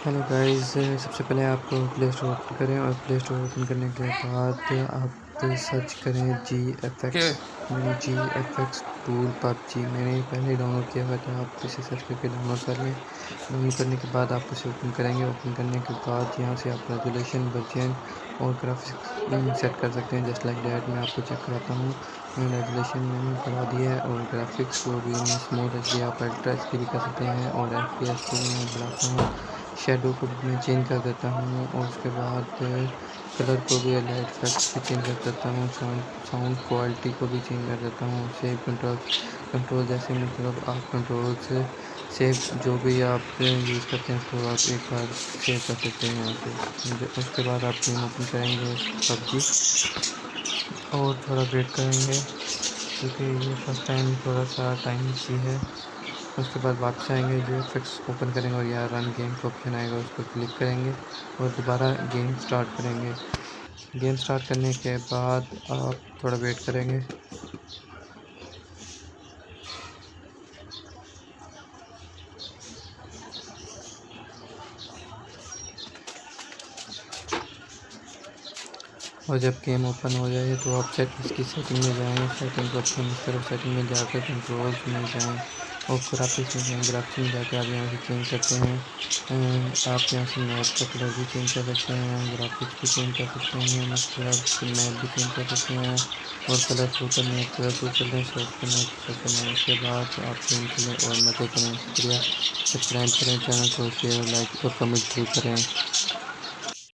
Hello guys, सबसे पहले आप प्ले स्टोर ओपन करें और प्ले स्टोर ओपन करने के बाद आप सर्च करें GFX। यानी GFX टूल पबजी मैंने पहले ही डाउनलोड किया हुआ था। आप इसे सर्च करके डाउनलोड कर लें। डाउनलोड करने के बाद आप उसे ओपन करेंगे। ओपन करने के बाद यहाँ से आप रेजोल्यूशन, वर्जन और ग्राफिक्स सेट कर सकते हैं। जस्ट लाइक दैट मैं आपको चेक कराता हूँ। रेजोल्यूशन मैंने बढ़ा दिया है और ग्राफिक्स को भी मैं स्मूथ एचडी, आप अल्ट्रा एचडी भी कर सकते हैं। और FPS को भी मैं बढ़ाता हूँ। शेडो को भी मैं चेंज कर देता हूँ और उसके बाद कलर को भी, लाइट इफेक्ट्स भी चेंज कर देता हूँ। साउंड क्वालिटी को भी चेंज कर देता हूँ। सेव कंट्रोल जैसे मतलब आप कंट्रोल से सेव जो भी आप यूज़ करते हैं उसको आप एक बार सेव कर सकते हैं यहाँ से। उसके बाद आप गेम ओपन करेंगे पबजी और थोड़ा वेट करेंगे क्योंकि ये फर्स्ट टाइम थोड़ा सा टाइम इशू है। उसके बाद वापस आएंगे, GFX ओपन करेंगे और यहाँ रन गेम का ऑप्शन आएगा, उस पर क्लिक करेंगे और दोबारा गेम स्टार्ट करेंगे। गेम स्टार्ट करने के बाद आप थोड़ा वेट करेंगे। और जब गेम ओपन हो जाए तो आप इसकी सेटिंग में जाएँ। सेटिंग को ऑप्शन इस तरफ सेटिंग में जाकर कंट्रोल्स में जाएँ और ग्राफिक्स में जाएँ। ग्राफिक्स में जाकर आप यहाँ से चेंज करते हैं। आप यहाँ से मैप का कलर भी चेंज कर सकते हैं, ग्राफिक्स भी चेंज कर सकते हैं, मतलब मैप भी चेंज कर सकते हैं। और कलरफुल करने हैं कलरफुल कर लें, सॉफ्ट करना है तो सॉफ्ट करना है। उसके बाद आप गेम खेलें और मज़े करें। शुक्रिया। सब्सक्राइब करें चैनल को, शेयर, लाइक और कमेंट जरूर करें।